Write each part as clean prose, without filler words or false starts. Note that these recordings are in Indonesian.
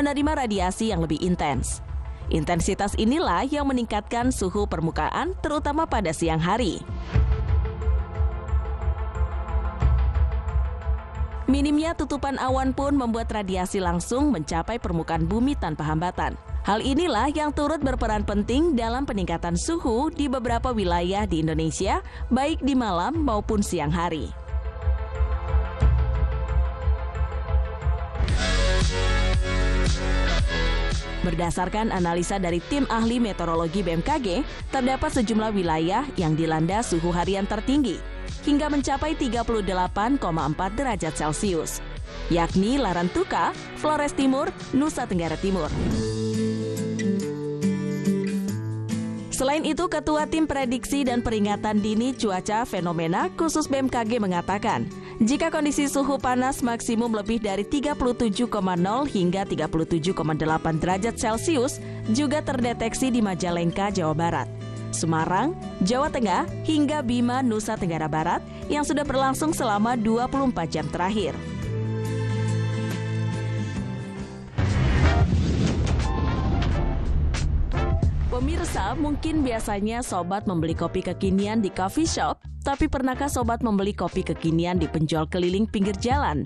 menerima radiasi yang lebih intens. Intensitas inilah yang meningkatkan suhu permukaan, terutama pada siang hari. Minimnya tutupan awan pun membuat radiasi langsung mencapai permukaan bumi tanpa hambatan. Hal inilah yang turut berperan penting dalam peningkatan suhu di beberapa wilayah di Indonesia, baik di malam maupun siang hari. Berdasarkan analisa dari tim ahli meteorologi BMKG, terdapat sejumlah wilayah yang dilanda suhu harian tertinggi hingga mencapai 38,4 derajat Celcius, yakni Larantuka, Flores Timur, Nusa Tenggara Timur. Selain itu, Ketua Tim Prediksi dan Peringatan Dini Cuaca Fenomena khusus BMKG mengatakan, jika kondisi suhu panas maksimum lebih dari 37,0 hingga 37,8 derajat Celcius juga terdeteksi di Majalengka, Jawa Barat, Semarang, Jawa Tengah, hingga Bima, Nusa Tenggara Barat yang sudah berlangsung selama 24 jam terakhir. Pemirsa, mungkin biasanya sobat membeli kopi kekinian di coffee shop, tapi pernahkah sobat membeli kopi kekinian di penjual keliling pinggir jalan?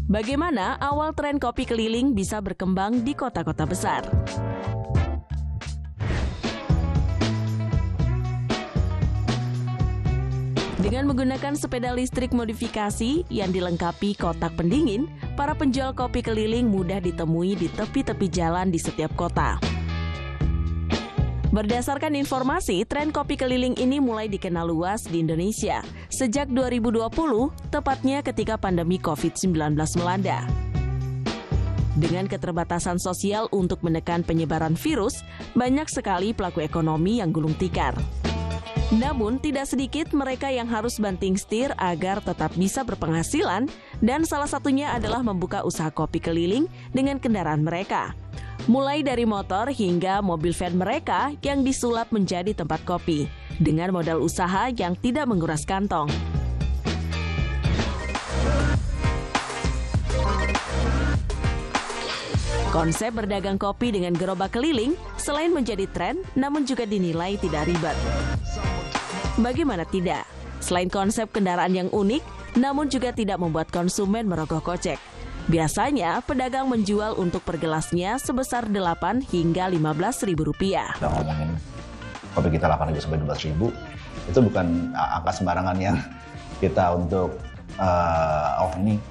Bagaimana awal tren kopi keliling bisa berkembang di kota-kota besar? Dengan menggunakan sepeda listrik modifikasi yang dilengkapi kotak pendingin, para penjual kopi keliling mudah ditemui di tepi-tepi jalan di setiap kota. Berdasarkan informasi, tren kopi keliling ini mulai dikenal luas di Indonesia sejak 2020, tepatnya ketika pandemi COVID-19 melanda. Dengan keterbatasan sosial untuk menekan penyebaran virus, banyak sekali pelaku ekonomi yang gulung tikar. Namun, tidak sedikit mereka yang harus banting setir agar tetap bisa berpenghasilan, dan salah satunya adalah membuka usaha kopi keliling dengan kendaraan mereka. Mulai dari motor hingga mobil van mereka yang disulap menjadi tempat kopi, dengan modal usaha yang tidak menguras kantong. Konsep berdagang kopi dengan gerobak keliling selain menjadi tren, namun juga dinilai tidak ribet. Bagaimana tidak? Selain konsep kendaraan yang unik, namun juga tidak membuat konsumen merogoh kocek. Biasanya, pedagang menjual untuk per gelasnya sebesar 8 hingga 15 ribu rupiah. Kita ngomongin kopi kita 8 sampai 12 ribu, itu bukan angka sembarangan yang kita untuk ini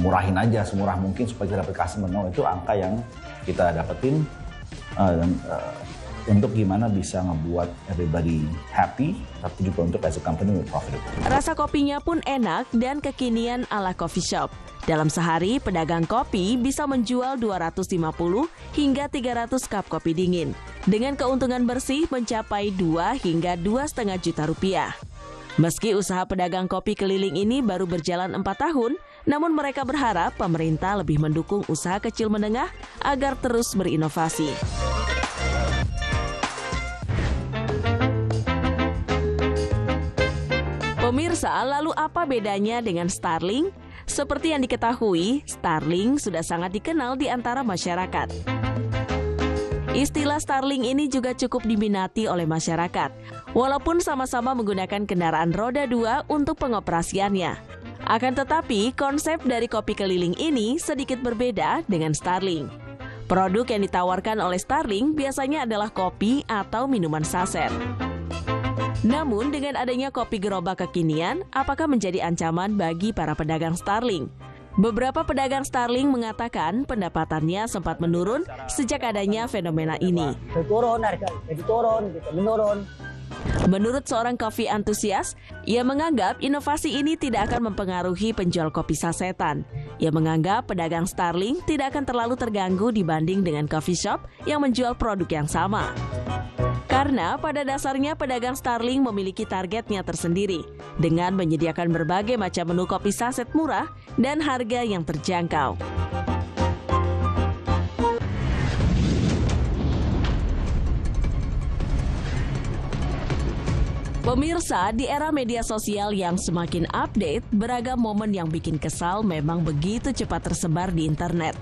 murahin aja semurah mungkin supaya kita dapat customer. No, itu angka yang kita dapetin untuk gimana bisa ngebuat everybody happy, tapi juga untuk as a company profitable. Rasa kopinya pun enak dan kekinian ala coffee shop. Dalam sehari, pedagang kopi bisa menjual 250 hingga 300 cup kopi dingin, dengan keuntungan bersih mencapai 2 hingga 2,5 juta rupiah. Meski usaha pedagang kopi keliling ini baru berjalan 4 tahun, namun mereka berharap pemerintah lebih mendukung usaha kecil menengah agar terus berinovasi. Pemirsa, lalu apa bedanya dengan Starling? Seperti yang diketahui, Starling sudah sangat dikenal di antara masyarakat. Istilah Starling ini juga cukup diminati oleh masyarakat, walaupun sama-sama menggunakan kendaraan roda 2 untuk pengoperasiannya. Akan tetapi, konsep dari kopi keliling ini sedikit berbeda dengan Starling. Produk yang ditawarkan oleh Starling biasanya adalah kopi atau minuman saset. Namun, dengan adanya kopi gerobak kekinian, apakah menjadi ancaman bagi para pedagang Starling? Beberapa pedagang Starling mengatakan pendapatannya sempat menurun sejak adanya fenomena ini. Menurun. Menurut seorang kopi antusias, ia menganggap inovasi ini tidak akan mempengaruhi penjual kopi sasetan. Ia menganggap pedagang Starling tidak akan terlalu terganggu dibanding dengan coffee shop yang menjual produk yang sama. Karena pada dasarnya pedagang Starling memiliki targetnya tersendiri dengan menyediakan berbagai macam menu kopi saset murah dan harga yang terjangkau. Pemirsa, di era media sosial yang semakin update, beragam momen yang bikin kesal memang begitu cepat tersebar di internet.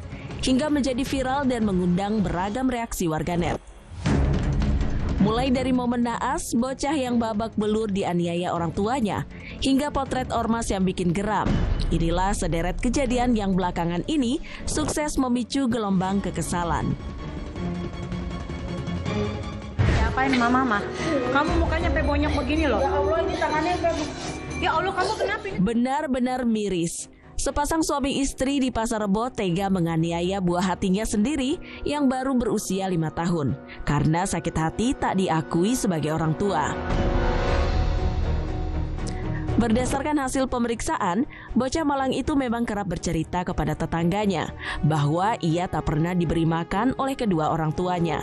hingga menjadi viral dan mengundang beragam reaksi warganet. Mulai dari momen naas, bocah yang babak belur dianiaya orang tuanya, hingga potret ormas yang bikin geram. Inilah sederet kejadian yang belakangan ini sukses memicu gelombang kekesalan. Apa ini mama? Kamu mukanya sampai bonyok begini loh. Ya Allah, ini tangannya ya Allah, kamu kenapa ini? Benar-benar miris. Sepasang suami istri di Pasar Rebo tega menganiaya buah hatinya sendiri yang baru berusia 5 tahun karena sakit hati tak diakui sebagai orang tua. Berdasarkan hasil pemeriksaan, bocah malang itu memang kerap bercerita kepada tetangganya bahwa ia tak pernah diberi makan oleh kedua orang tuanya.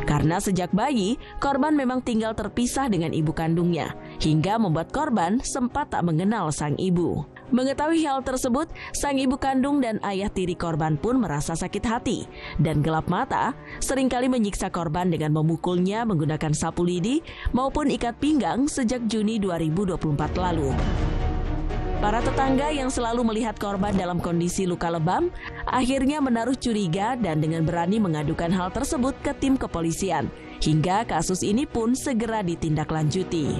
Karena sejak bayi, korban memang tinggal terpisah dengan ibu kandungnya, hingga membuat korban sempat tak mengenal sang ibu. Mengetahui hal tersebut, sang ibu kandung dan ayah tiri korban pun merasa sakit hati dan gelap mata, seringkali menyiksa korban dengan memukulnya menggunakan sapu lidi maupun ikat pinggang sejak Juni 2024 lalu. Para tetangga yang selalu melihat korban dalam kondisi luka lebam akhirnya menaruh curiga dan dengan berani mengadukan hal tersebut ke tim kepolisian, hingga kasus ini pun segera ditindaklanjuti.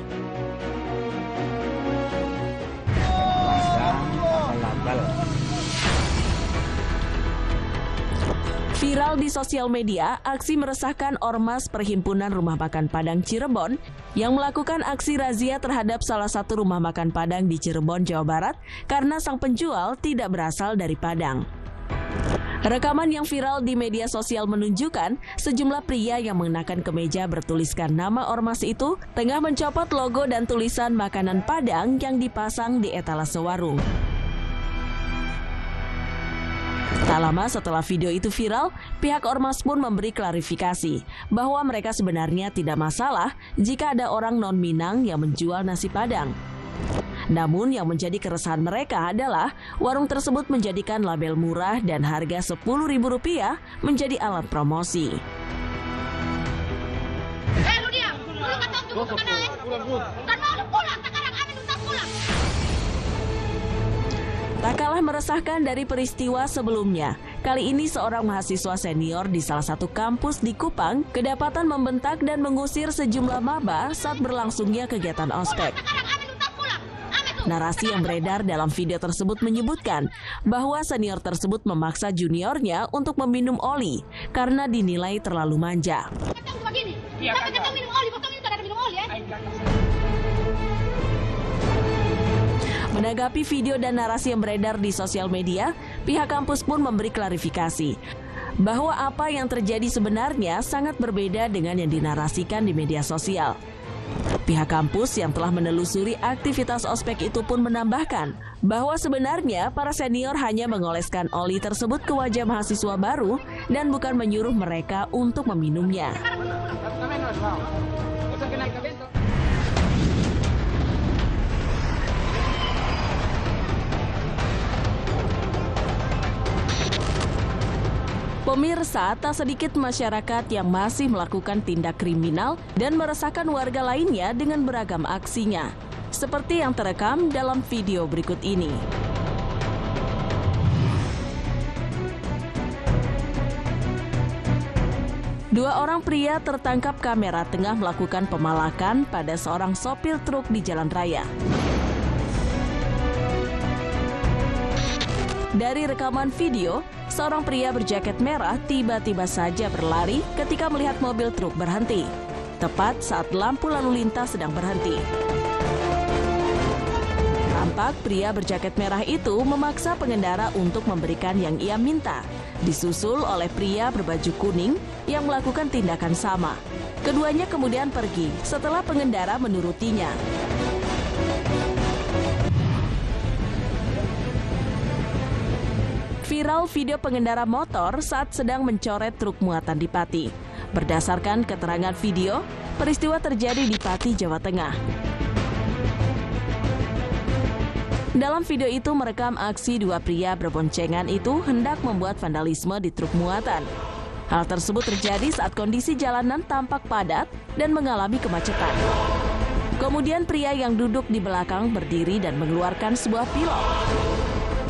Viral di sosial media, aksi meresahkan Ormas Perhimpunan Rumah Makan Padang Cirebon yang melakukan aksi razia terhadap salah satu rumah makan Padang di Cirebon, Jawa Barat karena sang penjual tidak berasal dari Padang. Rekaman yang viral di media sosial menunjukkan sejumlah pria yang mengenakan kemeja bertuliskan nama ormas itu tengah mencopot logo dan tulisan makanan Padang yang dipasang di etalase warung. Tak lama setelah video itu viral, pihak ormas pun memberi klarifikasi bahwa mereka sebenarnya tidak masalah jika ada orang non-Minang yang menjual nasi Padang. Namun yang menjadi keresahan mereka adalah warung tersebut menjadikan label murah dan harga Rp10.000 menjadi alat promosi. Lu diam, lu kata untuk kenal. Kan mau pulang, sekarang Amin udah pulang. Tak kalah meresahkan dari peristiwa sebelumnya, kali ini seorang mahasiswa senior di salah satu kampus di Kupang kedapatan membentak dan mengusir sejumlah maba saat berlangsungnya kegiatan ospek. Narasi yang beredar dalam video tersebut menyebutkan bahwa senior tersebut memaksa juniornya untuk meminum oli karena dinilai terlalu manja. Menanggapi video dan narasi yang beredar di sosial media, pihak kampus pun memberi klarifikasi bahwa apa yang terjadi sebenarnya sangat berbeda dengan yang dinarasikan di media sosial. Pihak kampus yang telah menelusuri aktivitas ospek itu pun menambahkan bahwa sebenarnya para senior hanya mengoleskan oli tersebut ke wajah mahasiswa baru dan bukan menyuruh mereka untuk meminumnya. Pemirsa, tak sedikit masyarakat yang masih melakukan tindak kriminal dan meresahkan warga lainnya dengan beragam aksinya, seperti yang terekam dalam video berikut ini. Dua orang pria tertangkap kamera tengah melakukan pemalakan pada seorang sopir truk di jalan raya. Dari rekaman video, seorang pria berjaket merah tiba-tiba saja berlari ketika melihat mobil truk berhenti, tepat saat lampu lalu lintas sedang berhenti. Tampak pria berjaket merah itu memaksa pengendara untuk memberikan yang ia minta, disusul oleh pria berbaju kuning yang melakukan tindakan sama. Keduanya kemudian pergi setelah pengendara menurutinya. Viral video pengendara motor saat sedang mencoret truk muatan di Pati. Berdasarkan keterangan video, peristiwa terjadi di Pati, Jawa Tengah. Dalam video itu merekam aksi dua pria berboncengan itu hendak membuat vandalisme di truk muatan. Hal tersebut terjadi saat kondisi jalanan tampak padat dan mengalami kemacetan. Kemudian pria yang duduk di belakang berdiri dan mengeluarkan sebuah pilok.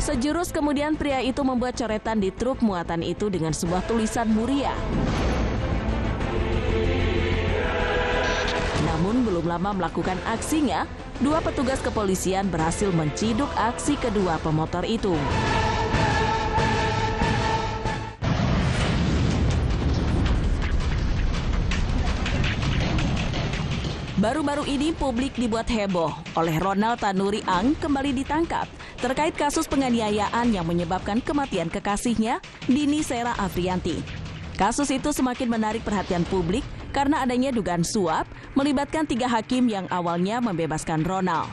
Sejurus kemudian pria itu membuat coretan di truk muatan itu dengan sebuah tulisan Muria. Namun belum lama melakukan aksinya, 2 petugas kepolisian berhasil menciduk aksi kedua pemotor itu. Baru-baru ini publik dibuat heboh oleh Ronald Tanuri Ang kembali ditangkap terkait kasus penganiayaan yang menyebabkan kematian kekasihnya, Dini Sera Afrianti. Kasus itu semakin menarik perhatian publik karena adanya dugaan suap melibatkan 3 hakim yang awalnya membebaskan Ronald.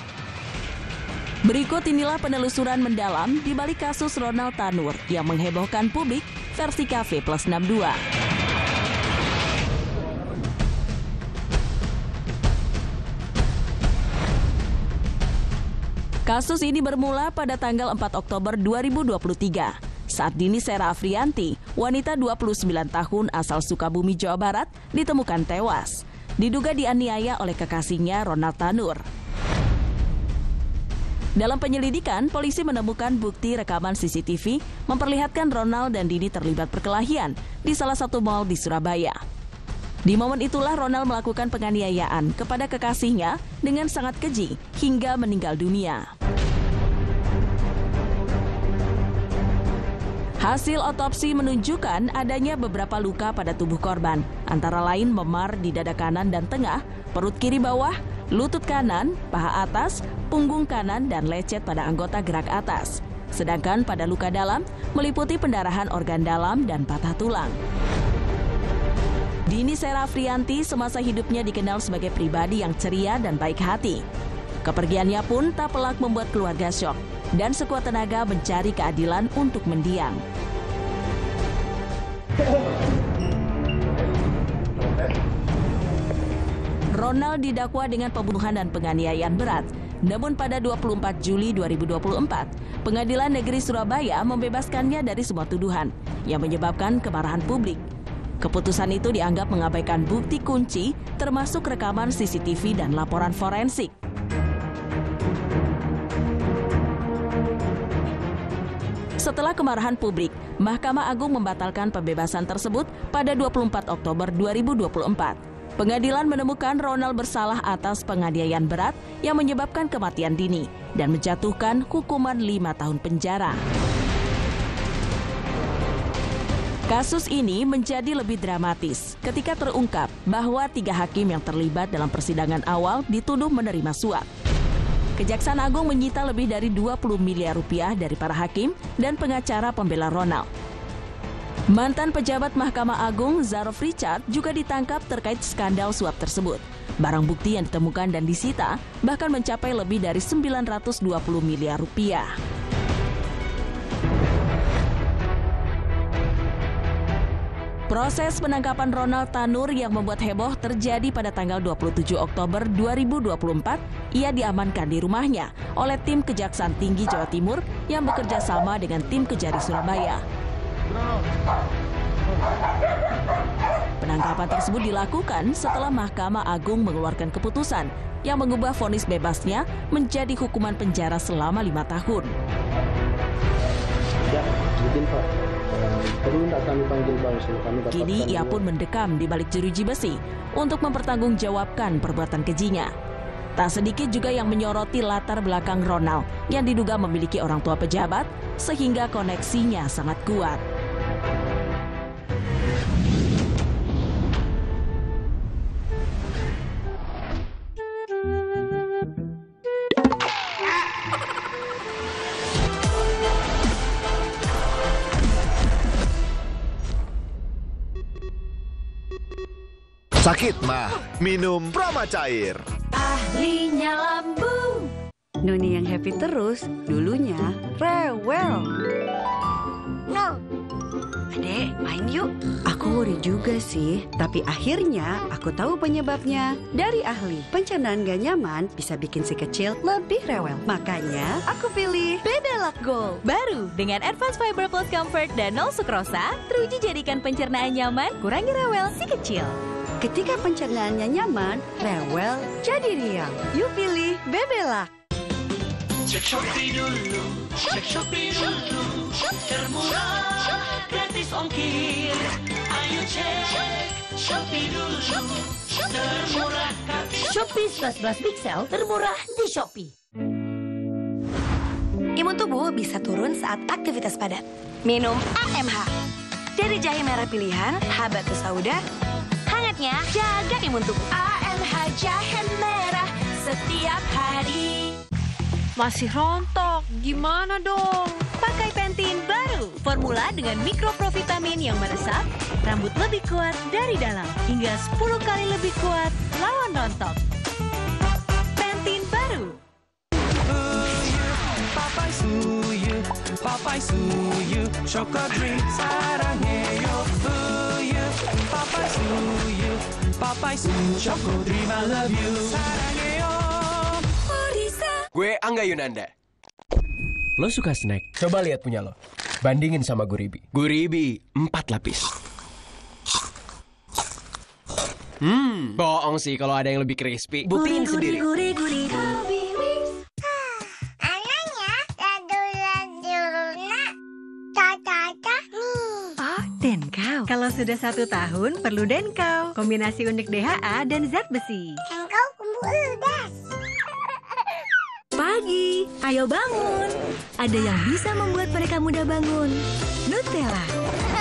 Berikut inilah penelusuran mendalam di balik kasus Ronald Tanur yang menghebohkan publik versi Cafe Plus 62. Kasus ini bermula pada tanggal 4 Oktober 2023 saat Dini Sera Afrianti, wanita 29 tahun asal Sukabumi, Jawa Barat, ditemukan tewas. Diduga dianiaya oleh kekasihnya Ronald Tanur. Dalam penyelidikan, polisi menemukan bukti rekaman CCTV memperlihatkan Ronald dan Dini terlibat perkelahian di salah satu mal di Surabaya. Di momen itulah Ronald melakukan penganiayaan kepada kekasihnya dengan sangat keji hingga meninggal dunia. Hasil otopsi menunjukkan adanya beberapa luka pada tubuh korban, antara lain memar di dada kanan dan tengah, perut kiri bawah, lutut kanan, paha atas, punggung kanan, dan lecet pada anggota gerak atas. Sedangkan pada luka dalam meliputi pendarahan organ dalam dan patah tulang. Dini Sera Afrianti semasa hidupnya dikenal sebagai pribadi yang ceria dan baik hati. Kepergiannya pun tak pelak membuat keluarga syok dan sekuat tenaga mencari keadilan untuk mendiang. Ronald didakwa dengan pembunuhan dan penganiayaan berat. Namun pada 24 Juli 2024, Pengadilan Negeri Surabaya membebaskannya dari semua tuduhan yang menyebabkan kemarahan publik. Keputusan itu dianggap mengabaikan bukti kunci termasuk rekaman CCTV dan laporan forensik. Setelah kemarahan publik, Mahkamah Agung membatalkan pembebasan tersebut pada 24 Oktober 2024. Pengadilan menemukan Ronald bersalah atas penganiayaan berat yang menyebabkan kematian Dini dan menjatuhkan hukuman 5 tahun penjara. Kasus ini menjadi lebih dramatis ketika terungkap bahwa 3 hakim yang terlibat dalam persidangan awal dituduh menerima suap. Kejaksaan Agung menyita lebih dari 20 miliar rupiah dari para hakim dan pengacara pembela Ronald. Mantan pejabat Mahkamah Agung Zarof Richard juga ditangkap terkait skandal suap tersebut. Barang bukti yang ditemukan dan disita bahkan mencapai lebih dari 920 miliar rupiah. Proses penangkapan Ronald Tanur yang membuat heboh terjadi pada tanggal 27 Oktober 2024. Ia diamankan di rumahnya oleh tim Kejaksaan Tinggi Jawa Timur yang bekerja sama dengan tim Kejari Surabaya. Penangkapan tersebut dilakukan setelah Mahkamah Agung mengeluarkan keputusan yang mengubah vonis bebasnya menjadi hukuman penjara selama 5 tahun. Ya, izin Pak. Perlu tidak kami panggil Bang? Kini ia pun mendekam di balik jeruji besi untuk mempertanggungjawabkan perbuatan kejinya. Tak sedikit juga yang menyoroti latar belakang Ronald yang diduga memiliki orang tua pejabat sehingga koneksinya sangat kuat. Sakit mah, minum Prama Cair. Ahlinya lambung. Noni yang happy terus, dulunya rewel. No. Adek, main yuk. Aku worry juga sih, tapi akhirnya aku tahu penyebabnya. Dari ahli, pencernaan gak nyaman bisa bikin si kecil lebih rewel. Makanya aku pilih Bebelac Gold. Baru dengan Advanced Fiber Plus Comfort dan 0 sukrosa, teruji jadikan pencernaan nyaman, kurangi rewel si kecil. Ketika pencernaannya nyaman, rewel jadi riang. Yuk pilih Bebelac. Cek Shopee dulu, Cek Shopee dulu, termurah, gratis ongkir. Ayo cek Shopee dulu, termurah gratis. Shopee 11 Pixel termurah di Shopee. Imun tubuh bisa turun saat aktivitas padat. Minum AMH. Dari jahe merah pilihan, Habatus Sauda. Hangatnya, jaga imun tubuh. AMH jahe merah setiap hari. Masih rontok, gimana dong? Pakai Pantene baru. Formula dengan mikroprovitamin yang meresap, rambut lebih kuat dari dalam. Hingga 10 kali lebih kuat lawan rontok. Pantene baru. Papai suyu, choco drink 사랑해요. Papai suyu, choco drink I love you. 사랑해요. Gue Angga Yunanda. Lo suka snack? Coba lihat punya lo. Bandingin sama Guribi. Guribi 4 lapis. Bohong sih kalau ada yang lebih crispy. Buktiin sendiri. Denkau. Kalau sudah 1 tahun, perlu Denkau. Kombinasi unik DHA dan zat besi. Engkau kumbu udas. Pagi, ayo bangun. Ada yang bisa membuat mereka mudah bangun. Nutella.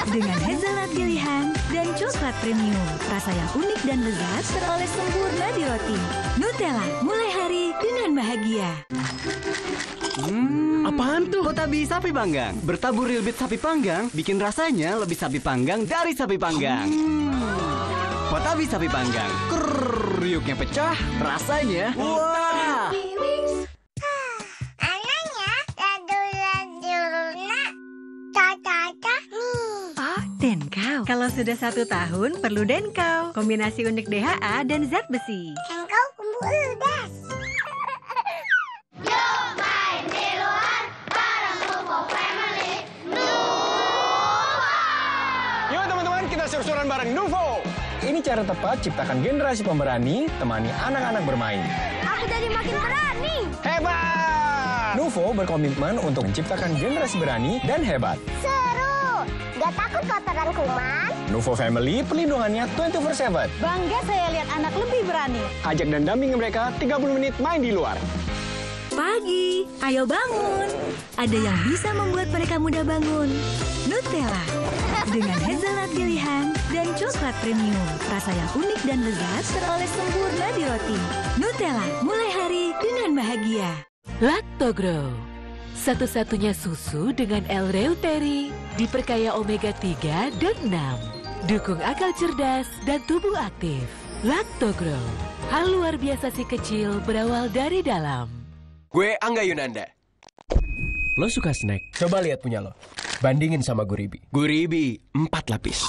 Dengan hazelnut pilihan dan coklat premium. Rasa yang unik dan lezat teroleh sempurna di roti. Nutella, mulai hari dengan bahagia. Apaan tuh? Kotabi sapi panggang. Bertabur real beef sapi panggang bikin rasanya lebih sapi panggang dari sapi panggang. Kotabi sapi panggang. Kriuknya pecah, rasanya wah. Anaknya ladu-ladu tata-tata Oh, Denkau. Kalau sudah 1 tahun, perlu Denkau. Kombinasi unik DHA dan zat besi. Engkau kumbu udas. Seru-seruan bareng Nuvo. Ini cara tepat ciptakan generasi pemberani, temani anak-anak bermain. Aku jadi makin berani. Hebat! Nuvo berkomitmen untuk menciptakan generasi berani dan hebat. Seru. Gak takut kotoran kuman. Nuvo Family, perlindungannya 24/7. Bangga saya lihat anak lebih berani. Ajak dan dampingi mereka 30 menit main di luar. Pagi, ayo bangun. Ada yang bisa membuat mereka mudah bangun. Nutella. Dengan hazelnut pilihan dan coklat premium. Rasa yang unik dan lezat teroleh sempurna di roti. Nutella, mulai hari dengan bahagia. Lactogrow. Satu-satunya susu dengan L-reuteri. Diperkaya omega 3 dan 6. Dukung akal cerdas dan tubuh aktif. Lactogrow. Hal luar biasa si kecil berawal dari dalam. Gue Angga Yunanda. Lo suka snack? Coba lihat punya lo. Bandingin sama Guribi. Guribi 4 lapis.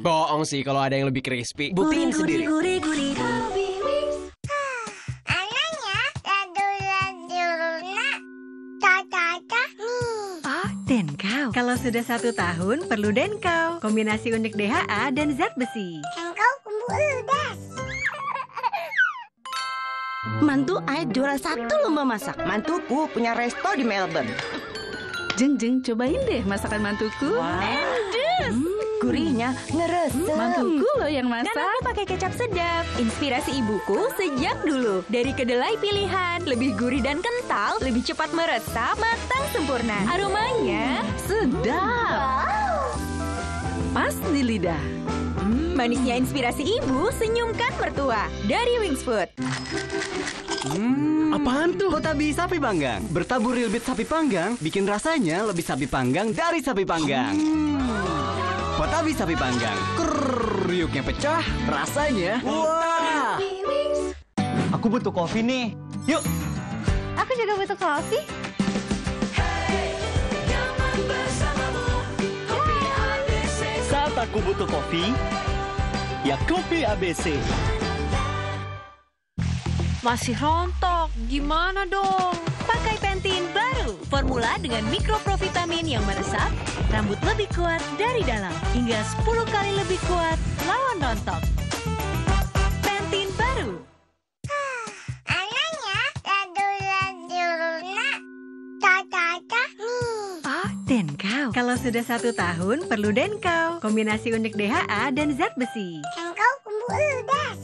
Bohong sih kalau ada yang lebih crispy. Buktiin sendiri. Anaknya ladu-ladu tata-tata Oh, Denkau. Kalau sudah 1 tahun, perlu Denkau. Kombinasi unik DHA dan zat besi. Engkau kumbu udas. Mantu ayah juara 1 lomba masak. Mantuku punya resto di Melbourne. Jeng, cobain deh masakan mantuku. Gurihnya ngeresep. Mantuku loh yang masak. Dan aku pakai kecap sedap. Inspirasi ibuku sejak dulu. Dari kedelai pilihan, lebih gurih dan kental, lebih cepat meresap, matang sempurna. Aromanya sedap. Pas di lidah. Manisnya inspirasi ibu, senyumkan mertua. Dari Wings Food. Apaan tuh? Kotabi sapi panggang. Bertabur real beef sapi panggang bikin rasanya lebih sapi panggang dari sapi panggang. Kotabi sapi panggang. Kriuknya pecah, rasanya wah. Aku butuh kopi nih. Yuk. Aku juga butuh kopi. Saat aku butuh kopi, ya kopi ABC. Masih rontok, gimana dong? Pakai Pantene baru. Formula dengan mikroprovitamin yang meresap, rambut lebih kuat dari dalam. Hingga 10 kali lebih kuat lawan rontok. Pantene baru. Anaknya ladu Denkau. Kalau sudah 1 tahun, perlu Denkau. Kombinasi unik DHA dan zat besi. Denkau bumbu udas.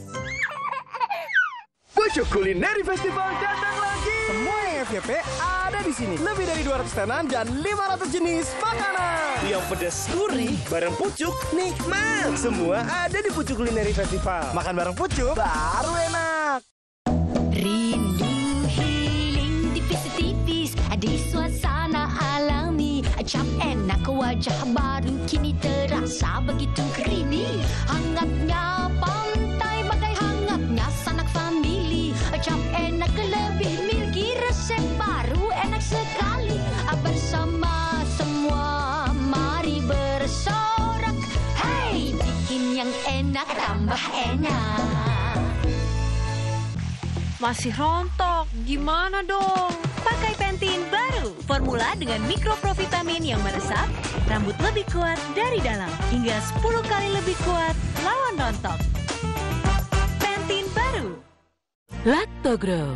Pucuk Kulineri Festival datang lagi. Semua yang FYP ada di sini. Lebih dari 200 tenan dan 500 jenis makanan. Yang pedas gurih bareng Pucuk nikmat. Semua ada di Pucuk Kulineri Festival. Makan bareng Pucuk baru enak. Rindu healing tipis-tipis di suasana alami. Cap enak wajah baru kini terasa begitu creamy. Hangatnya pantai bagai hangatnya sanak family. Cap enak lebih milky, resep baru enak sekali. Bersama semua mari bersorak. Hey, bikin yang enak tambah enak. Masih rontok, gimana dong? Pakai Pantene baru, formula dengan mikroprovitamin yang meresap, rambut lebih kuat dari dalam, hingga 10 kali lebih kuat lawan rontok. Pantene baru. Lactogrow,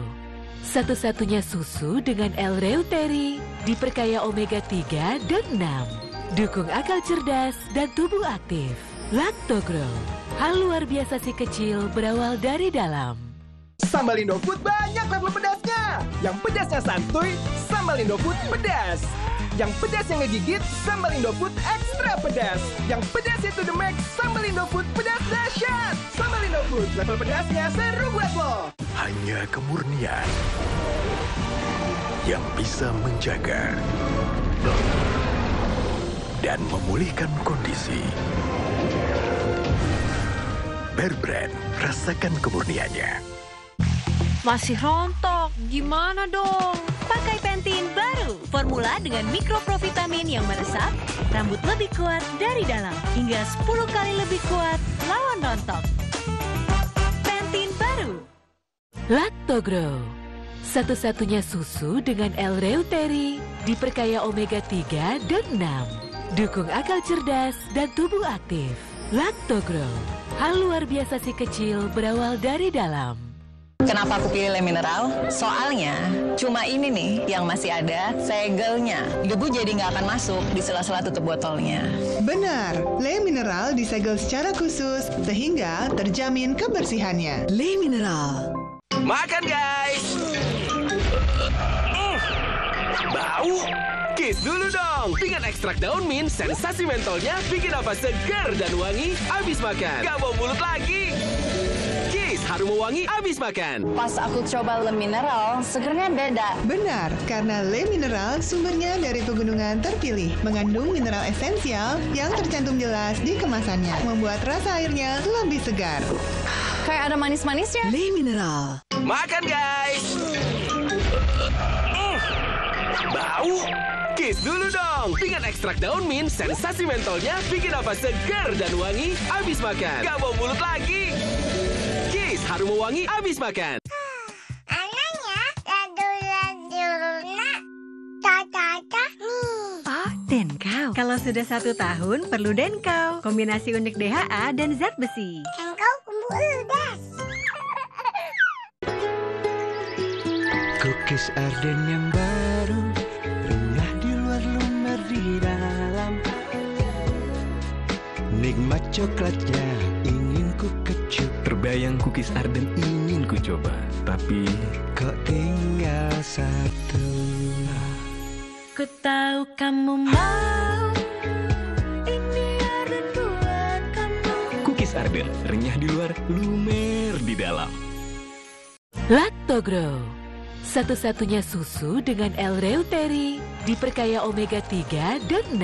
satu-satunya susu dengan L-Reuteri, diperkaya omega 3 dan 6. Dukung akal cerdas dan tubuh aktif. Lactogrow, hal luar biasa si kecil berawal dari dalam. Sambal Indofood banyak level pedasnya. Yang pedasnya santuy, Sambal Indofood pedas. Yang pedas yang ngegigit, Sambal Indofood ekstra pedas. Yang pedas itu the max, Sambal Indofood pedas dahsyat. Sambal Indofood, level pedasnya seru buat lo. Hanya kemurnian yang bisa menjaga dan memulihkan kondisi. Bear Brand, rasakan kemurniannya. Masih rontok, gimana dong? Pakai Pantene baru, formula dengan mikroprovitamin yang meresap, rambut lebih kuat dari dalam, hingga 10 kali lebih kuat lawan rontok. Pantene baru. Lactogrow, satu-satunya susu dengan L-Reuteri, diperkaya omega 3 dan 6. Dukung akal cerdas dan tubuh aktif. Lactogrow, hal luar biasa si kecil berawal dari dalam. Kenapa aku pilih Le Mineral? Soalnya cuma ini nih yang masih ada segelnya. Debu jadi nggak akan masuk di sela-sela tutup botolnya. Benar, Le Mineral disegel secara khusus sehingga terjamin kebersihannya. Le Mineral. Makan guys. Bau. Kiss dulu dong. Dengan ekstrak daun mint, sensasi mentolnya bikin apa segar dan wangi abis makan. Gak mau mulut lagi. Harum wangi abis makan. Pas aku coba Le Mineral, segernya beda. Benar, karena Le Mineral sumbernya dari pegunungan terpilih, mengandung mineral esensial yang tercantum jelas di kemasannya, membuat rasa airnya lebih segar. Kayak ada manis-manisnya. Le Mineral. Makan guys. Bau. Kiss dulu dong. Dengan ekstrak daun mint, sensasi mentolnya bikin apa segar dan wangi abis makan. Gak mau mulut lagi. Harum wangi abis makan. Anaknya ladu-laduna tata-tata nih. Oh, Denkau. Kalau sudah 1 tahun, perlu Denkau. Kombinasi unik DHA dan zat besi. Denkau bumbu udas. Cookies Arden yang baru, renyah di luar, lumer di dalam. Nikmat coklatnya ingin ku kecup. Terbayang cookies Arden ingin ku coba, tapi kok tinggal 1. Ku tahu kamu mau, ini Arden buat kamu. Cookies Arden, renyah di luar, lumer di dalam. Lactogrow, satu-satunya susu dengan L-Reuteri, diperkaya omega 3 dan 6.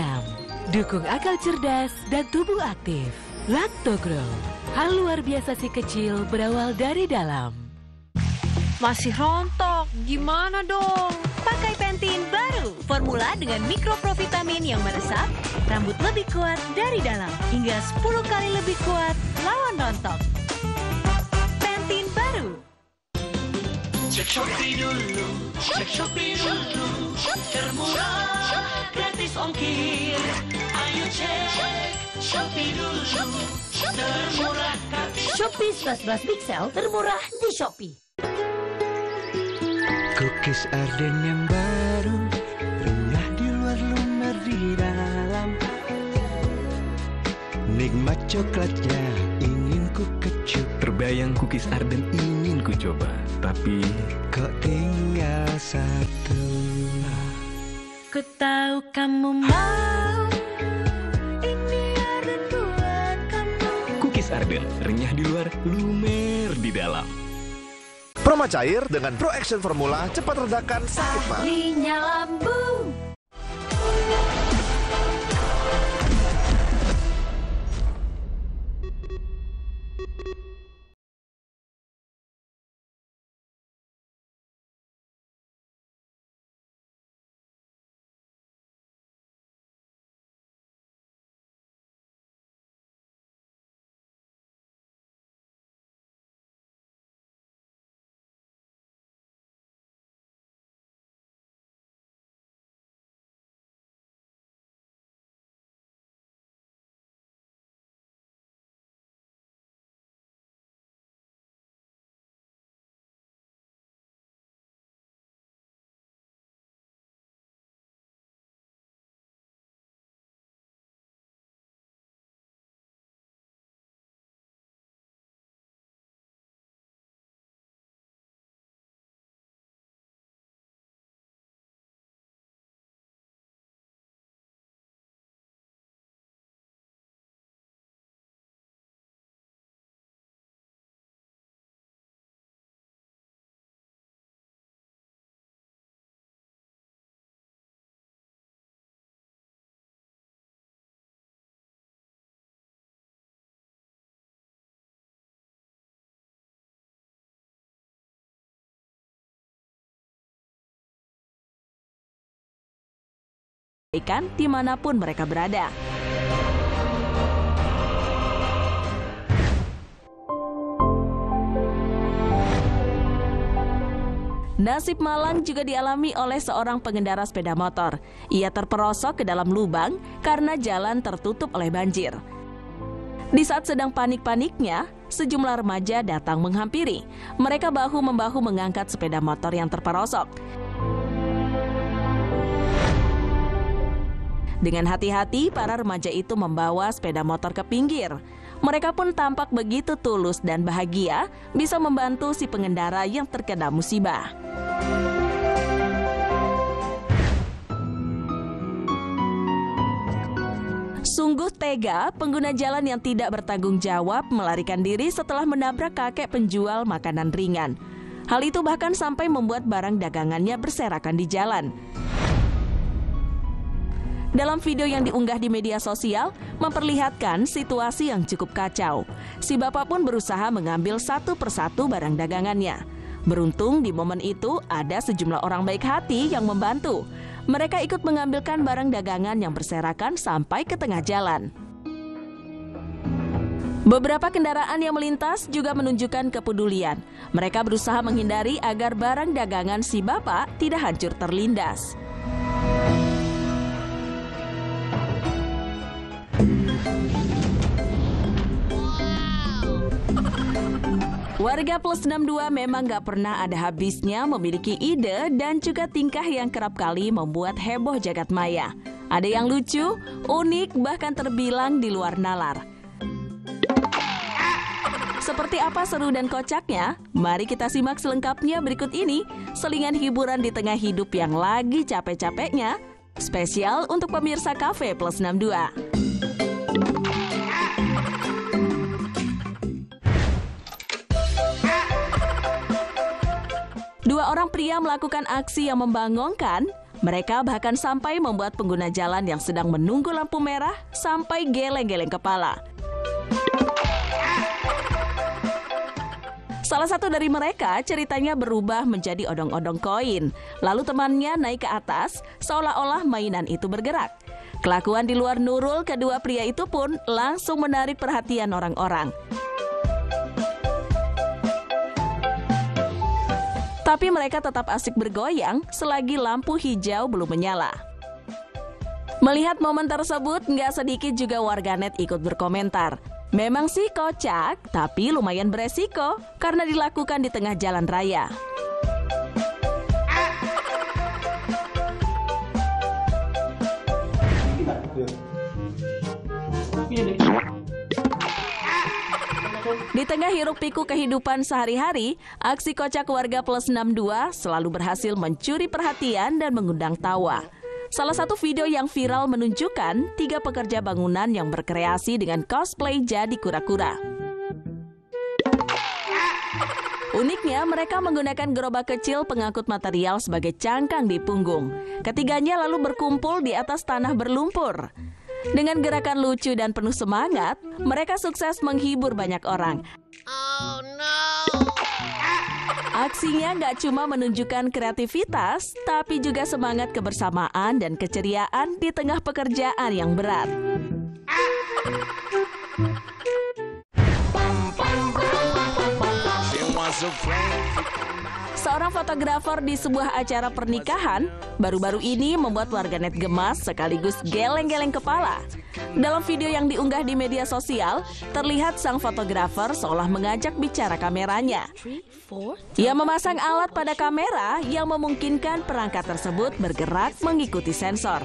Dukung akal cerdas dan tubuh aktif. Lactogrow, hal luar biasa si kecil berawal dari dalam. Masih rontok, gimana dong? Pakai Pantene baru, formula dengan mikroprovitamin yang meresap, rambut lebih kuat dari dalam, hingga 10 kali lebih kuat lawan rontok. Pantene baru. Cek Shopee dulu, cek Shopee dulu, termurah, gratis ongkir. Ayo cek Shopee dulu, termurah gratis. Shopee 11 Pixel termurah di Shopee. Cookies Arden yang baru, renyah di luar, lumer di coklatnya ingin ku kecup. Terbayang cookies Arden ingin ku coba, tapi kok tinggal satu. Ku tahu kamu mau, ini Arden buat kamu. cookies Arden, renyah di luar, lumer di dalam. Proma cair dengan Pro Action Formula cepat redakan sakit mah. Ahlinya lambung. Ikan dimanapun mereka berada. Nasib malang juga dialami oleh seorang pengendara sepeda motor. Ia terperosok ke dalam lubang karena jalan tertutup oleh banjir. Di saat sedang panik-paniknya, sejumlah remaja datang menghampiri. Mereka bahu-membahu mengangkat sepeda motor yang terperosok. Dengan hati-hati, para remaja itu membawa sepeda motor ke pinggir. Mereka pun tampak begitu tulus dan bahagia bisa membantu si pengendara yang terkena musibah. Sungguh tega, pengguna jalan yang tidak bertanggung jawab melarikan diri setelah menabrak kakek penjual makanan ringan. Hal itu bahkan sampai membuat barang dagangannya berserakan di jalan. Dalam video yang diunggah di media sosial, memperlihatkan situasi yang cukup kacau. Si bapak pun berusaha mengambil satu persatu barang dagangannya. Beruntung di momen itu ada sejumlah orang baik hati yang membantu. Mereka ikut mengambilkan barang dagangan yang berserakan sampai ke tengah jalan. Beberapa kendaraan yang melintas juga menunjukkan kepedulian. Mereka berusaha menghindari agar barang dagangan si bapak tidak hancur terlindas. Warga Plus 62 memang gak pernah ada habisnya memiliki ide dan juga tingkah yang kerap kali membuat heboh jagat maya. Ada yang lucu, unik, bahkan terbilang di luar nalar. Seperti apa seru dan kocaknya? Mari kita simak selengkapnya berikut ini. Selingan hiburan di tengah hidup yang lagi capek-capeknya. Spesial untuk pemirsa Cafe Plus 62. Dua orang pria melakukan aksi yang membangongkan. Mereka bahkan sampai membuat pengguna jalan yang sedang menunggu lampu merah sampai geleng-geleng kepala. Salah satu dari mereka ceritanya berubah menjadi odong-odong koin. Lalu temannya naik ke atas seolah-olah mainan itu bergerak. Kelakuan di luar nurul kedua pria itu pun langsung menarik perhatian orang-orang. Tapi mereka tetap asik bergoyang selagi lampu hijau belum menyala. Melihat momen tersebut, nggak sedikit juga warganet ikut berkomentar. Memang sih kocak, tapi lumayan beresiko karena dilakukan di tengah jalan raya. Di tengah hiruk-pikuk kehidupan sehari-hari, aksi kocak warga plus 62 selalu berhasil mencuri perhatian dan mengundang tawa. Salah satu video yang viral menunjukkan 3 pekerja bangunan yang berkreasi dengan cosplay jadi kura-kura. Uniknya, mereka menggunakan gerobak kecil pengangkut material sebagai cangkang di punggung. Ketiganya lalu berkumpul di atas tanah berlumpur. Dengan gerakan lucu dan penuh semangat, mereka sukses menghibur banyak orang. Oh no! Aksinya nggak cuma menunjukkan kreativitas, tapi juga semangat kebersamaan dan keceriaan di tengah pekerjaan yang berat. Seorang fotografer di sebuah acara pernikahan baru-baru ini membuat warganet gemas sekaligus geleng-geleng kepala. Dalam video yang diunggah di media sosial, terlihat sang fotografer seolah mengajak bicara kameranya. Ia memasang alat pada kamera yang memungkinkan perangkat tersebut bergerak mengikuti sensor.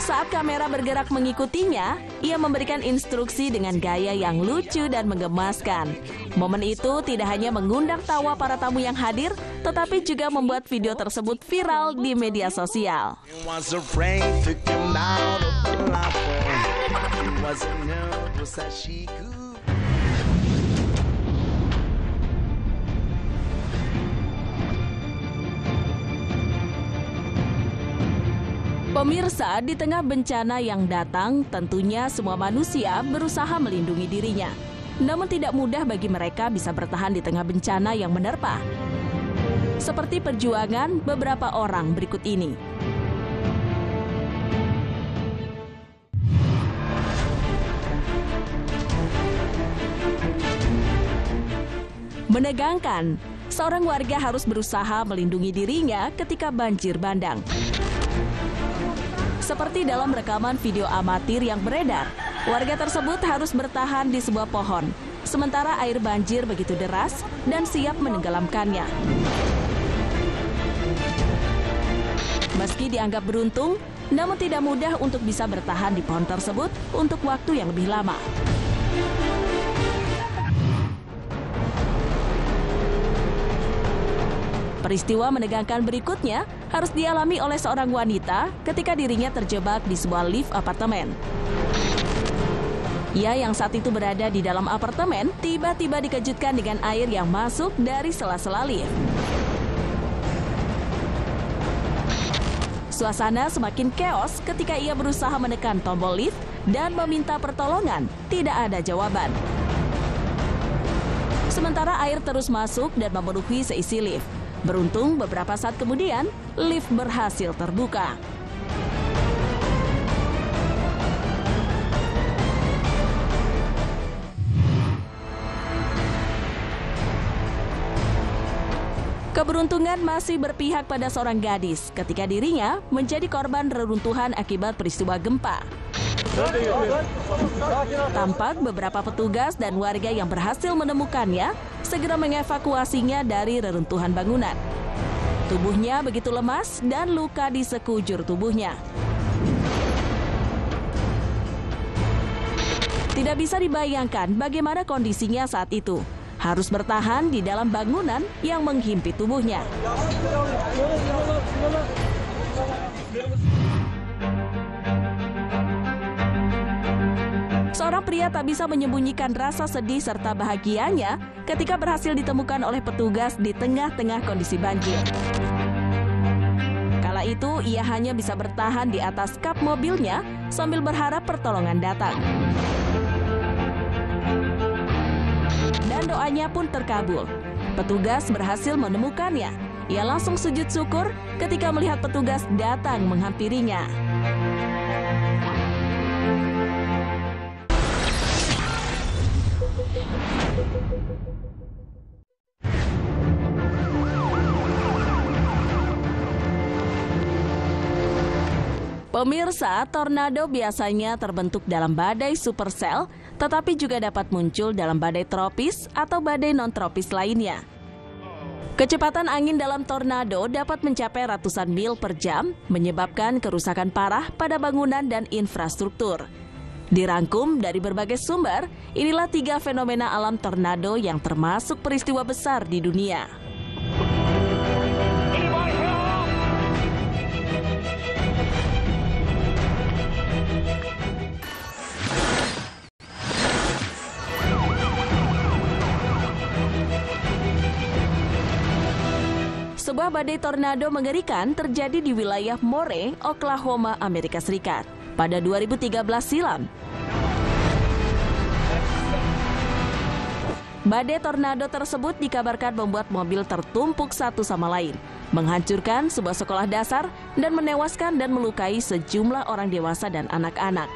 Saat kamera bergerak mengikutinya, ia memberikan instruksi dengan gaya yang lucu dan menggemaskan. Momen itu tidak hanya mengundang tawa para tamu yang hadir, tetapi juga membuat video tersebut viral di media sosial. Pemirsa, di tengah bencana yang datang, tentunya semua manusia berusaha melindungi dirinya. Namun tidak mudah bagi mereka bisa bertahan di tengah bencana yang menerpa. Seperti perjuangan beberapa orang berikut ini. Menegangkan, seorang warga harus berusaha melindungi dirinya ketika banjir bandang. Seperti dalam rekaman video amatir yang beredar, warga tersebut harus bertahan di sebuah pohon, sementara air banjir begitu deras dan siap menenggelamkannya. Meski dianggap beruntung, namun tidak mudah untuk bisa bertahan di pohon tersebut untuk waktu yang lebih lama. Peristiwa menegangkan berikutnya harus dialami oleh seorang wanita ketika dirinya terjebak di sebuah lift apartemen. Ia yang saat itu berada di dalam apartemen tiba-tiba dikejutkan dengan air yang masuk dari sela-sela lift. Suasana semakin keos ketika ia berusaha menekan tombol lift dan meminta pertolongan. Tidak ada jawaban. Sementara air terus masuk dan memenuhi seisi lift. Beruntung beberapa saat kemudian, lift berhasil terbuka. Keberuntungan masih berpihak pada seorang gadis ketika dirinya menjadi korban reruntuhan akibat peristiwa gempa. Tampak beberapa petugas dan warga yang berhasil menemukannya segera mengevakuasinya dari reruntuhan bangunan. Tubuhnya begitu lemas dan luka di sekujur tubuhnya. Tidak bisa dibayangkan bagaimana kondisinya saat itu. Harus bertahan di dalam bangunan yang menghimpit tubuhnya. Seorang pria tak bisa menyembunyikan rasa sedih serta bahagianya ketika berhasil ditemukan oleh petugas di tengah-tengah kondisi banjir. Kala itu, ia hanya bisa bertahan di atas kap mobilnya sambil berharap pertolongan datang. Dan doanya pun terkabul. Petugas berhasil menemukannya. Ia langsung sujud syukur ketika melihat petugas datang menghampirinya. Pemirsa, tornado biasanya terbentuk dalam badai supercell, tetapi juga dapat muncul dalam badai tropis atau badai non-tropis lainnya. Kecepatan angin dalam tornado dapat mencapai ratusan mil per jam, menyebabkan kerusakan parah pada bangunan dan infrastruktur. Dirangkum dari berbagai sumber, inilah 3 fenomena alam tornado yang termasuk peristiwa besar di dunia. Sebuah badai tornado mengerikan terjadi di wilayah Moore, Oklahoma, Amerika Serikat pada 2013 silam. Badai tornado tersebut dikabarkan membuat mobil tertumpuk satu sama lain, menghancurkan sebuah sekolah dasar dan menewaskan dan melukai sejumlah orang dewasa dan anak-anak.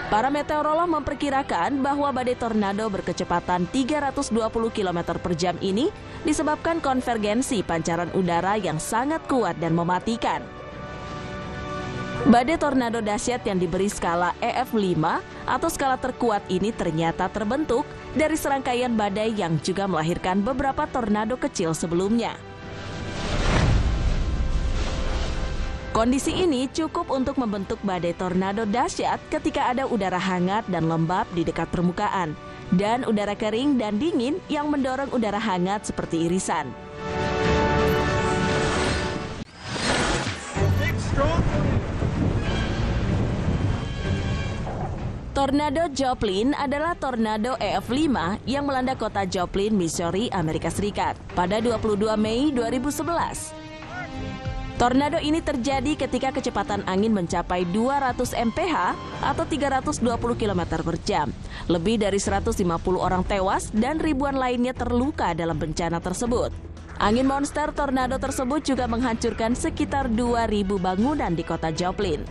Para meteorolog memperkirakan bahwa badai tornado berkecepatan 320 km per jam ini disebabkan konvergensi pancaran udara yang sangat kuat dan mematikan. Badai tornado dahsyat yang diberi skala EF5 atau skala terkuat ini ternyata terbentuk dari serangkaian badai yang juga melahirkan beberapa tornado kecil sebelumnya. Kondisi ini cukup untuk membentuk badai tornado dahsyat ketika ada udara hangat dan lembab di dekat permukaan, dan udara kering dan dingin yang mendorong udara hangat seperti irisan. Tornado Joplin adalah tornado EF5 yang melanda kota Joplin, Missouri, Amerika Serikat pada 22 Mei 2011. Tornado ini terjadi ketika kecepatan angin mencapai 200 mph atau 320 km per jam. Lebih dari 150 orang tewas dan ribuan lainnya terluka dalam bencana tersebut. Angin monster tornado tersebut juga menghancurkan sekitar 2.000 bangunan di kota Joplin.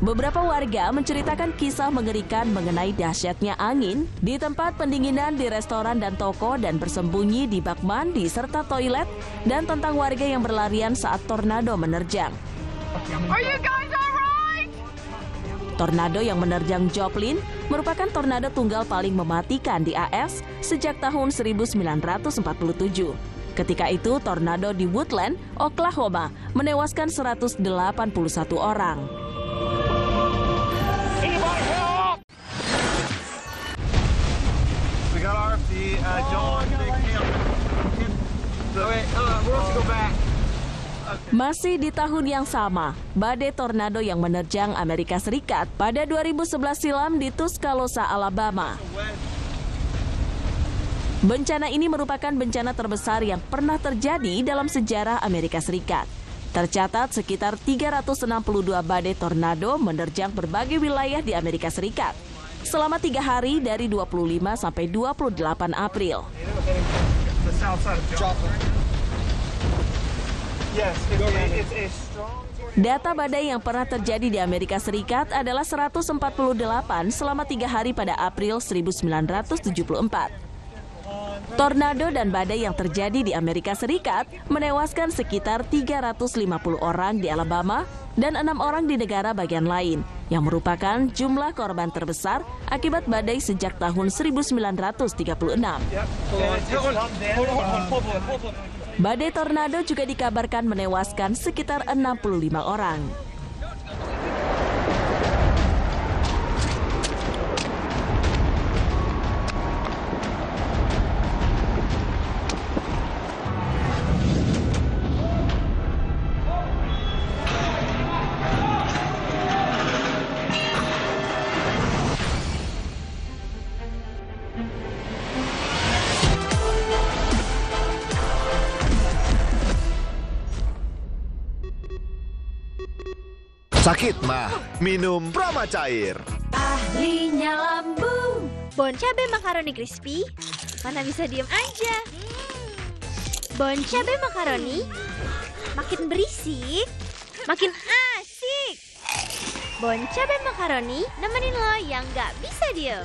Beberapa warga menceritakan kisah mengerikan mengenai dahsyatnya angin di tempat pendinginan di restoran dan toko dan bersembunyi di bak mandi serta toilet, dan tentang warga yang berlarian saat tornado menerjang. Tornado yang menerjang Joplin merupakan tornado tunggal paling mematikan di AS sejak tahun 1947. Ketika itu, tornado di Woodland, Oklahoma menewaskan 181 orang. Masih di tahun yang sama, badai tornado yang menerjang Amerika Serikat pada 2011 silam di Tuscaloosa, Alabama. Bencana ini merupakan bencana terbesar yang pernah terjadi dalam sejarah Amerika Serikat. Tercatat sekitar 362 badai tornado menerjang berbagai wilayah di Amerika Serikat selama 3 hari dari 25 sampai 28 April. Data badai yang pernah terjadi di Amerika Serikat adalah 148 selama 3 hari pada April 1974. Tornado dan badai yang terjadi di Amerika Serikat menewaskan sekitar 350 orang di Alabama dan 6 orang di negara bagian lain, yang merupakan jumlah korban terbesar akibat badai sejak tahun 1936. Badai tornado juga dikabarkan menewaskan sekitar 65 orang. Sakit mah, minum Prama Cair. Ahlinya lambung. Bon cabe makaroni crispy, mana bisa diem aja. Bon cabe makaroni, makin berisik, makin asik. Bon cabe makaroni, nemenin lo yang gak bisa diem.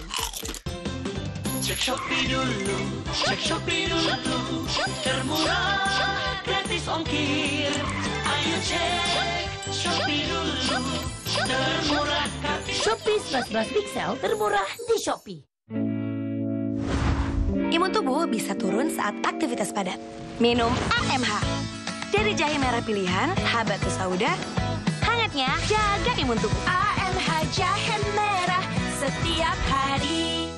Cek Shopee dulu, termurah, gratis ongkir. Ayo cek Shopee dulu, termurah gratis. Shopee 11 Pixel termurah di Shopee. Imun tubuh bisa turun saat aktivitas padat. Minum AMH. Dari jahe merah pilihan, Habatus Sauda, hangatnya jaga imun tubuh. AMH jahe merah setiap hari.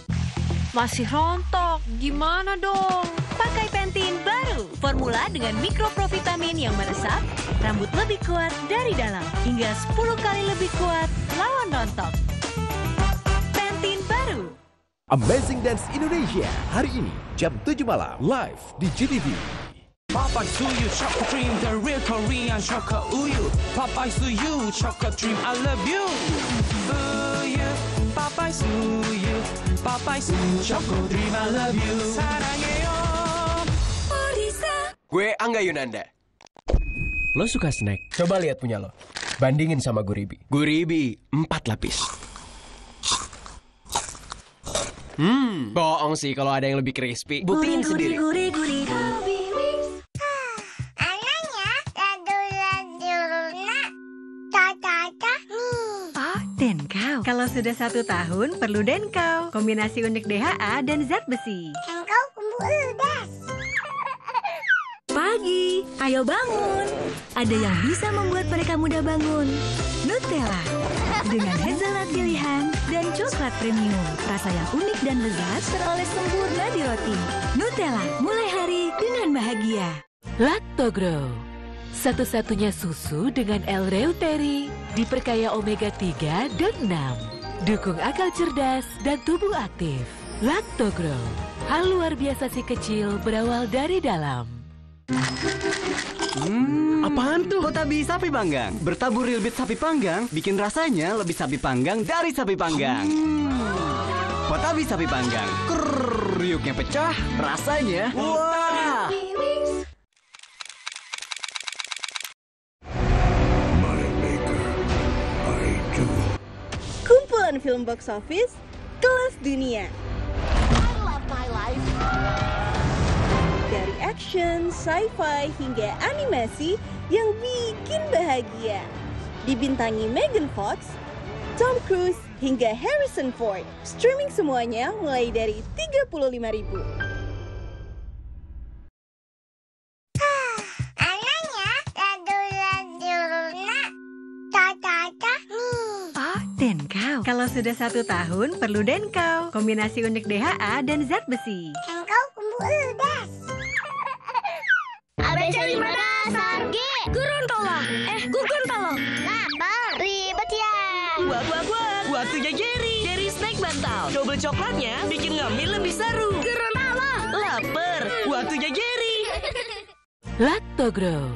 Masih rontok, gimana dong? Pakai Pantene baru, formula dengan mikroprovitamin yang meresap, rambut lebih kuat dari dalam, hingga 10 kali lebih kuat lawan rontok. Pantene baru. Amazing Dance Indonesia hari ini jam 7 malam live di GTV. Popeye Suyu Choco Dream, the real Korean Choco Uyu. Popeye Suyu Choco Dream, I love you. Uyu, Popeye Suyu, Popeye Suyu Choco Dream, I love you. 사랑해요. Gue Angga Yunanda. Lo suka snack? Coba lihat punya lo. Bandingin sama Guribi. Guribi 4 lapis. Bohong sih kalau ada yang lebih crispy. Buktiin sendiri. Denkau. Kalau sudah 1 tahun, perlu Denkau. Kombinasi unik DHA dan zat besi. Denkau kumbu udas. Pagi, ayo bangun. Ada yang bisa membuat mereka mudah bangun. Nutella. Dengan hazelnut pilihan dan coklat premium. Rasa yang unik dan lezat teroles sempurna di roti. Nutella, mulai hari dengan bahagia. Lactogrow, satu-satunya susu dengan L-reuteri, diperkaya omega 3 dan 6. Dukung akal cerdas dan tubuh aktif. Lactogrow, hal luar biasa si kecil berawal dari dalam. Apaan tuh? Potabi sapi panggang. Bertabur real beef sapi panggang, bikin rasanya lebih sapi panggang dari sapi panggang. Potabi sapi panggang. Kriuknya pecah, rasanya wah. Kumpulan film box office kelas dunia. I love my life. Dari action, sci-fi, hingga animasi yang bikin bahagia. Dibintangi Megan Fox, Tom Cruise, hingga Harrison Ford. Streaming semuanya mulai dari 35.000. Denkau. Kalau sudah 1 tahun, perlu Denkau. Kombinasi unik DHA dan zat besi. Denkau kumbu udas. ABC 5 dasar. G. Gurun tolong. Gugun tolong. Lapar. Ribet ya. Buat. Waktunya Jerry snack bantal. Double coklatnya bikin ngambil lebih seru. Gurun tolong. Lapar. Waktunya Jerry. Lactogrow,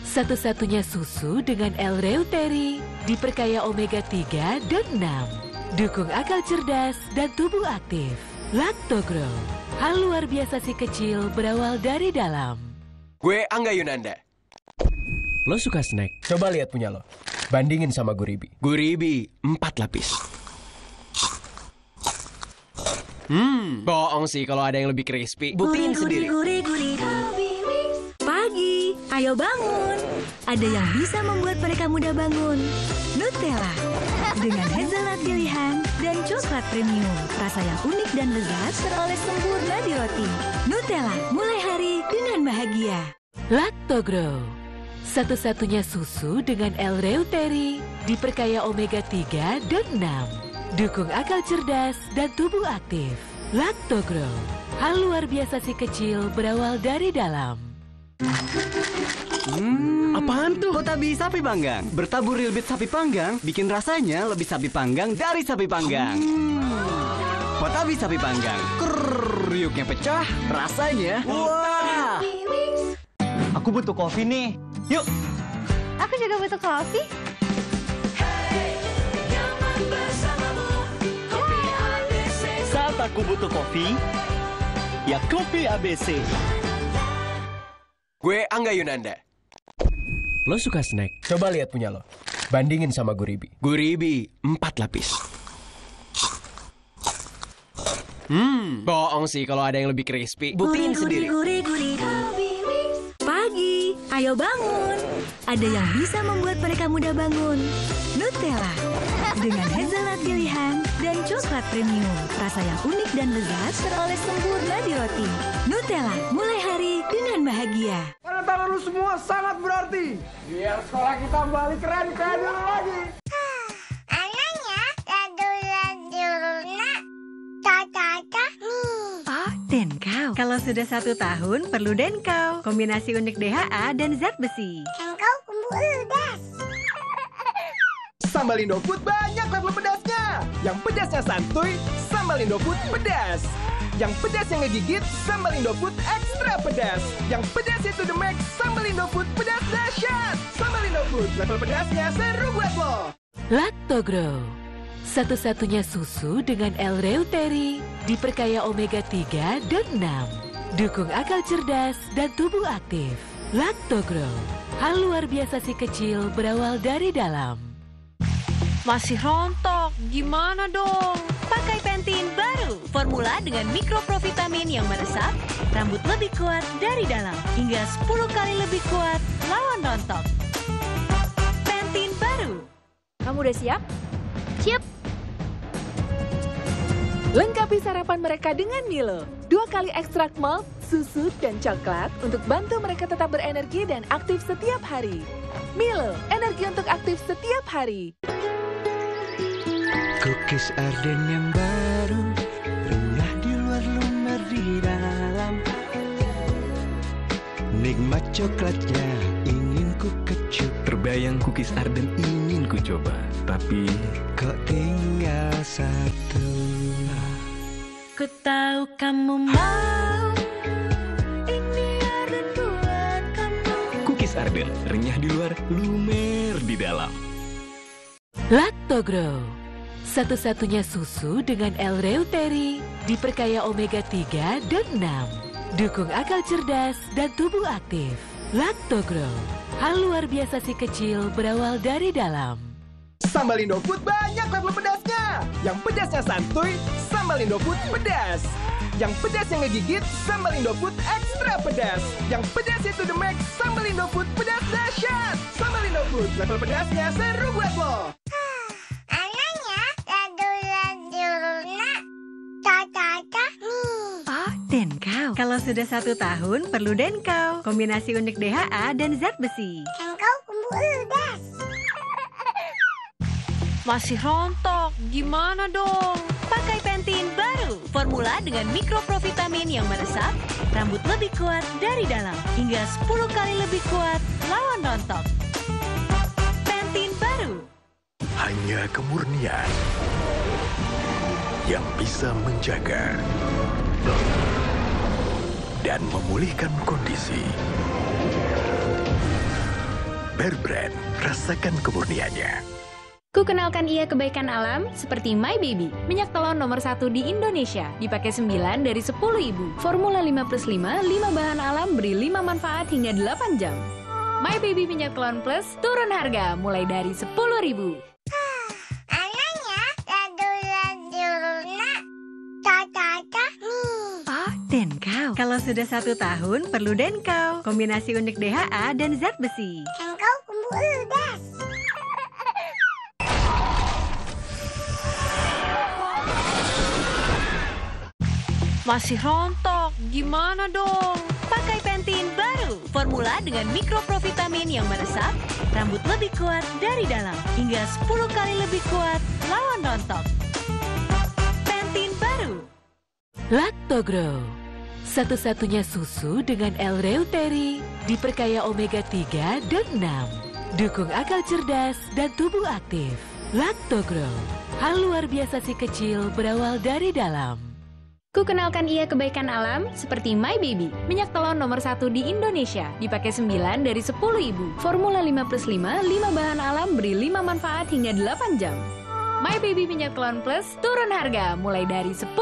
satu-satunya susu dengan L-reuteri, diperkaya omega 3 dan 6. Dukung akal cerdas dan tubuh aktif. Lactogrow, hal luar biasa si kecil berawal dari dalam. Gue Angga Yunanda. Lo suka snack? Coba lihat punya lo. Bandingin sama Guribi. Guribi 4 lapis. Bohong sih kalau ada yang lebih crispy. Buktiin sendiri. Pagi, ayo bangun. Ada yang bisa membuat mereka mudah bangun. Nutella. Dengan hazelnut pilihan dan coklat premium. Rasa yang unik dan lezat teroles sempurna di roti. Nutella, mulai hari dengan bahagia. Lactogrow, satu-satunya susu dengan L-reuteri, diperkaya omega 3 dan 6. Dukung akal cerdas dan tubuh aktif. Lactogrow, hal luar biasa si kecil berawal dari dalam. Apaan tuh? Potabi sapi panggang. Bertabur real beef sapi panggang, bikin rasanya lebih sapi panggang dari sapi panggang. Potabi sapi panggang. Kriuknya pecah, rasanya wah. Aku butuh kopi nih. Yuk. Aku juga butuh kopi. Saat aku butuh kopi, ya kopi ABC. Gue Angga Yunanda. Lo suka snack? Coba lihat punya lo. Bandingin sama Guribi. Guribi 4 lapis. Bohong sih kalau ada yang lebih crispy. Buktiin sendiri. Pagi, ayo bangun. Ada yang bisa membuat mereka mudah bangun. Nutella. Dengan hazelnut pilihan dan coklat premium. Rasa yang unik dan lezat teroles sempurna di roti. Nutella, mulai hari dengan bahagia. Taruh lu semua sangat berarti. Biar sekolah kita balik keren kayak dulu lagi. Oh, Denkau. Kalau sudah 1 tahun, perlu Denkau. Kombinasi unik DHA dan zat besi. Engkau kumbu pedas. Sambal Indofood banyak level pedasnya. Yang pedasnya santuy, sambal Indofood pedas. Yang pedas yang ngegigit, sambal Indofood ekstra pedas. Yang pedas itu the max, sambal Indofood pedas dahsyat. Sambal Indofood, level pedasnya seru buat lo. Lactogrow, satu-satunya susu dengan L-reuteri, diperkaya omega 3 dan 6. Dukung akal cerdas dan tubuh aktif. Lactogrow, hal luar biasa si kecil berawal dari dalam. Masih rontok, gimana dong? Pakai Pantene baru, formula dengan mikroprovitamin yang meresap, rambut lebih kuat dari dalam, hingga 10 kali lebih kuat lawan rontok. Pantene baru. Kamu udah siap? Siap. Lengkapi sarapan mereka dengan Milo. 2 kali ekstrak malt, susu, dan coklat untuk bantu mereka tetap berenergi dan aktif setiap hari. Milo, energi untuk aktif setiap hari. Cookies Arden yang baru, renyah di luar, lumer di dalam. Nikmat coklatnya ingin ku kecup. Terbayang cookies Arden ingin ku coba, tapi kok tinggal 1. Ku tahu kamu mau, ini Arden buat kamu. cookies Arden, renyah di luar, lumer di dalam. Lactogrow, satu-satunya susu dengan L-reuteri, diperkaya omega 3 dan 6. Dukung akal cerdas dan tubuh aktif. Lactogrow, hal luar biasa si kecil berawal dari dalam. Sambal Indofood banyak level pedasnya. Yang pedasnya santuy, sambal Indofood pedas. Yang pedas yang ngegigit, sambal Indofood ekstra pedas. Yang pedas itu the max, sambal Indofood pedas dahsyat. Sambal Indofood, level pedasnya seru buat lo. Oh, Denkau. Kalau sudah 1 tahun, perlu Denkau. Kombinasi unik DHA dan zat besi. Engkau kumbu pedas. Masih rontok, gimana dong? Pakai Pantene baru, formula dengan mikroprovitamin yang meresap, rambut lebih kuat dari dalam, hingga 10 kali lebih kuat lawan rontok. Pantene baru. Hanya kemurnian yang bisa menjaga dan memulihkan kondisi. Bear Brand, rasakan kemurniannya. Ku kenalkan ia kebaikan alam seperti My Baby. Minyak telon nomor 1 di Indonesia. Dipakai 9 dari 10 ibu. Formula 5+5, 5 bahan alam beri 5 manfaat hingga 8 jam. My Baby minyak telon plus turun harga mulai dari 10.000. Oh, Denkau. Kalau sudah 1 tahun, perlu Denkau. Kombinasi unik DHA dan zat besi. Engkau kumbu pedas. Masih rontok, gimana dong? Pakai Pantene baru, formula dengan mikroprovitamin yang meresap, rambut lebih kuat dari dalam, hingga 10 kali lebih kuat lawan rontok. Pantene baru. Lactogrow, satu-satunya susu dengan L-reuteri, diperkaya omega 3 dan 6. Dukung akal cerdas dan tubuh aktif. Lactogrow, hal luar biasa si kecil berawal dari dalam. Ku kenalkan ia kebaikan alam seperti My Baby. Minyak telon nomor 1 di Indonesia. Dipakai 9 dari 10 ibu. Formula 5+5, 5 bahan alam beri 5 manfaat hingga 8 jam. My Baby minyak telon plus turun harga mulai dari 10.000.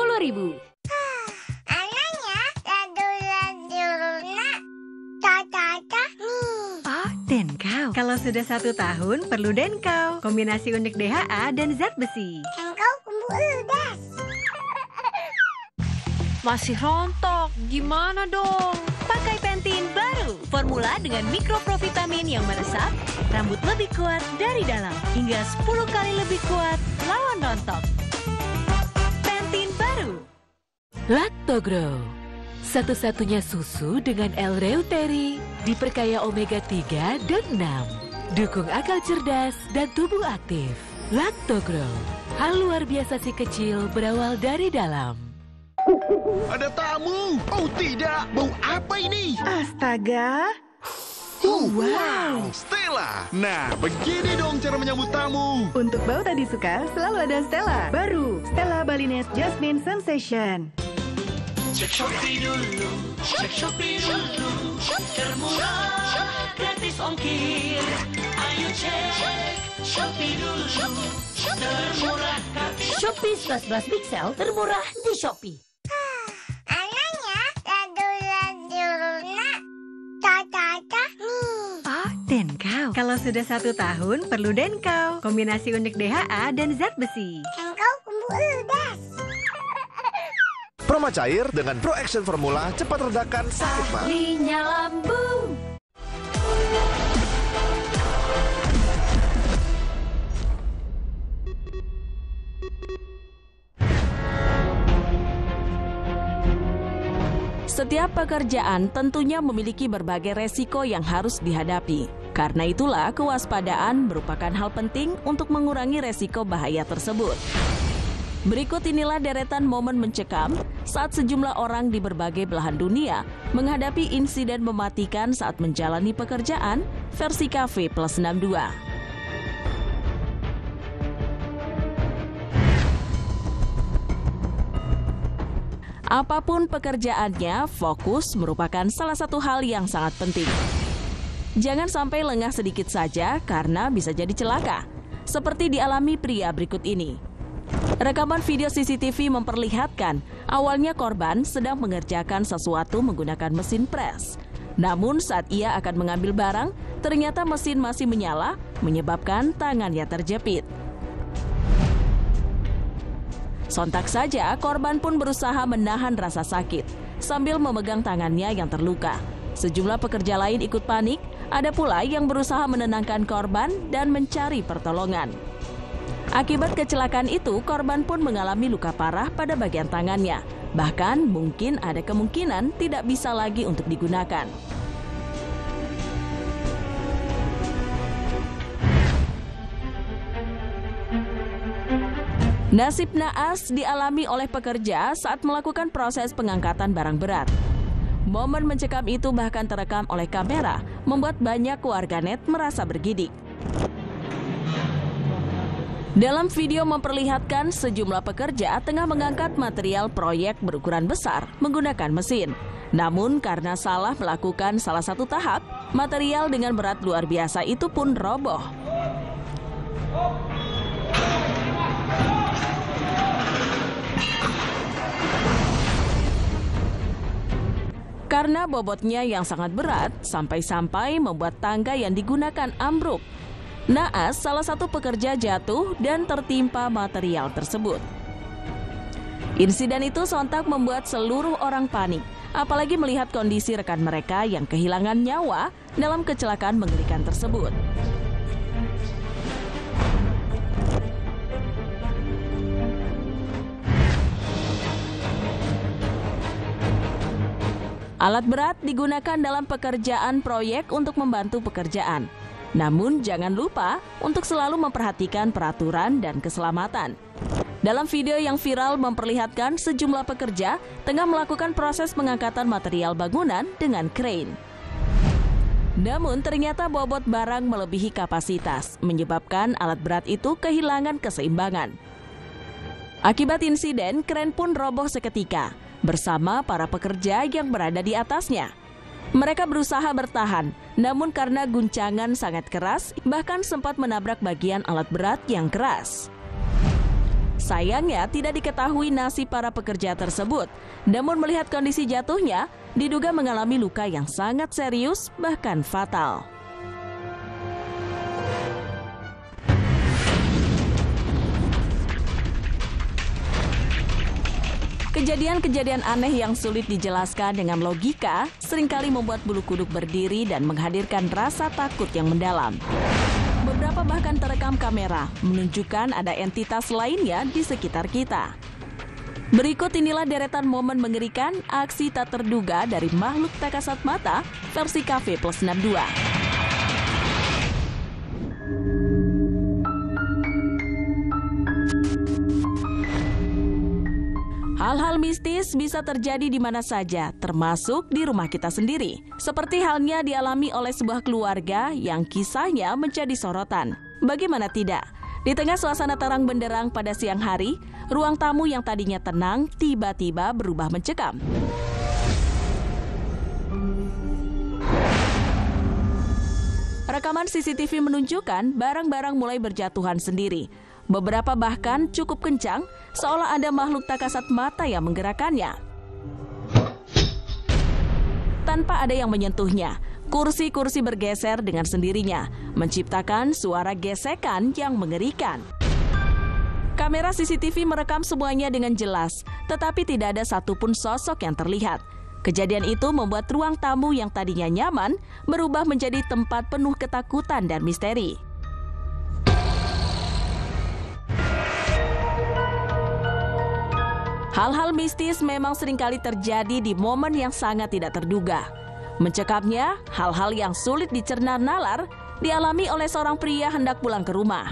Oh, Denkau. Kalau sudah 1 tahun, perlu Denkau. Kombinasi unik DHA dan zat besi. Engkau kumbu pedas. Masih rontok, gimana dong? Pakai Pantene baru, formula dengan mikroprovitamin yang meresap, rambut lebih kuat dari dalam, hingga 10 kali lebih kuat lawan rontok. Pantene baru. Lactogrow, Satu-satunya susu dengan L-Reuteri, diperkaya omega 3 dan 6. Dukung akal cerdas dan tubuh aktif. Lactogrow, hal luar biasa si kecil berawal dari dalam. Ada tamu! Oh tidak, bau apa ini? Astaga. Wow, Stella. Nah, begini dong cara menyambut tamu. Untuk bau tadi suka, selalu ada Stella. Baru, Stella Balinese Jasmine Sensation. Cek Shopee dulu, cek Shopee dulu. Termurah, gratis ongkir. Ayo cek Shopee dulu. Termurah, gratis. Shopee 11 Pixel termurah di Shopee. Denkau. Kalau sudah 1 tahun, perlu Denkau. Kombinasi unik DHA dan zat besi. Denkau kumbu ludas. Proma cair dengan Pro Action Formula cepat redakan sakit mah. Ahlinya lambung. Setiap pekerjaan tentunya memiliki berbagai resiko yang harus dihadapi. Karena itulah kewaspadaan merupakan hal penting untuk mengurangi resiko bahaya tersebut. Berikut inilah deretan momen mencekam saat sejumlah orang di berbagai belahan dunia menghadapi insiden mematikan saat menjalani pekerjaan versi Cafe Plus 62. Apapun pekerjaannya, fokus merupakan salah satu hal yang sangat penting. Jangan sampai lengah sedikit saja karena bisa jadi celaka, seperti dialami pria berikut ini. Rekaman video CCTV memperlihatkan awalnya korban sedang mengerjakan sesuatu menggunakan mesin pres. Namun saat ia akan mengambil barang, ternyata mesin masih menyala, menyebabkan tangannya terjepit. Sontak saja, korban pun berusaha menahan rasa sakit sambil memegang tangannya yang terluka. Sejumlah pekerja lain ikut panik, ada pula yang berusaha menenangkan korban dan mencari pertolongan. Akibat kecelakaan itu, korban pun mengalami luka parah pada bagian tangannya. Bahkan mungkin ada kemungkinan tidak bisa lagi untuk digunakan. Nasib naas dialami oleh pekerja saat melakukan proses pengangkatan barang berat. Momen mencekam itu bahkan terekam oleh kamera, membuat banyak warganet merasa bergidik. Dalam video memperlihatkan sejumlah pekerja tengah mengangkat material proyek berukuran besar menggunakan mesin. Namun karena salah melakukan salah satu tahap, material dengan berat luar biasa itu pun roboh. Karena bobotnya yang sangat berat, sampai-sampai membuat tangga yang digunakan ambruk. Naas, salah satu pekerja jatuh dan tertimpa material tersebut. Insiden itu sontak membuat seluruh orang panik, apalagi melihat kondisi rekan mereka yang kehilangan nyawa dalam kecelakaan mengerikan tersebut. Alat berat digunakan dalam pekerjaan proyek untuk membantu pekerjaan. Namun jangan lupa untuk selalu memperhatikan peraturan dan keselamatan. Dalam video yang viral memperlihatkan sejumlah pekerja tengah melakukan proses pengangkatan material bangunan dengan crane. Namun ternyata bobot barang melebihi kapasitas, menyebabkan alat berat itu kehilangan keseimbangan. Akibat insiden, crane pun roboh seketika bersama para pekerja yang berada di atasnya. Mereka berusaha bertahan, namun karena guncangan sangat keras, bahkan sempat menabrak bagian alat berat yang keras. Sayangnya tidak diketahui nasib para pekerja tersebut, namun melihat kondisi jatuhnya, diduga mengalami luka yang sangat serius, bahkan fatal. Kejadian-kejadian aneh yang sulit dijelaskan dengan logika seringkali membuat bulu kuduk berdiri dan menghadirkan rasa takut yang mendalam. Beberapa bahkan terekam kamera menunjukkan ada entitas lainnya di sekitar kita. Berikut inilah deretan momen mengerikan aksi tak terduga dari makhluk tak kasat mata versi Cafe Plus 62. Hal-hal mistis bisa terjadi di mana saja, termasuk di rumah kita sendiri. Seperti halnya dialami oleh sebuah keluarga yang kisahnya menjadi sorotan. Bagaimana tidak? Di tengah suasana terang benderang pada siang hari, ruang tamu yang tadinya tenang tiba-tiba berubah mencekam. Rekaman CCTV menunjukkan barang-barang mulai berjatuhan sendiri. Beberapa bahkan cukup kencang, seolah ada makhluk tak kasat mata yang menggerakkannya. Tanpa ada yang menyentuhnya, kursi-kursi bergeser dengan sendirinya, menciptakan suara gesekan yang mengerikan. Kamera CCTV merekam semuanya dengan jelas, tetapi tidak ada satupun sosok yang terlihat. Kejadian itu membuat ruang tamu yang tadinya nyaman berubah menjadi tempat penuh ketakutan dan misteri. Hal-hal mistis memang seringkali terjadi di momen yang sangat tidak terduga. Mencekapnya, hal-hal yang sulit dicerna nalar dialami oleh seorang pria hendak pulang ke rumah.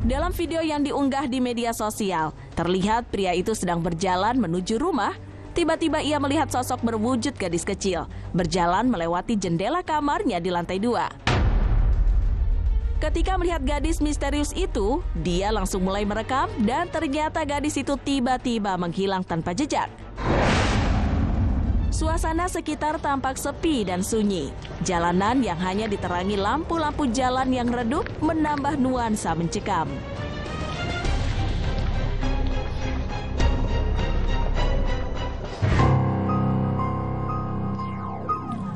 Dalam video yang diunggah di media sosial, terlihat pria itu sedang berjalan menuju rumah. Tiba-tiba ia melihat sosok berwujud gadis kecil, berjalan melewati jendela kamarnya di lantai 2. Ketika melihat gadis misterius itu, dia langsung mulai merekam dan ternyata gadis itu tiba-tiba menghilang tanpa jejak. Suasana sekitar tampak sepi dan sunyi. Jalanan yang hanya diterangi lampu-lampu jalan yang redup menambah nuansa mencekam.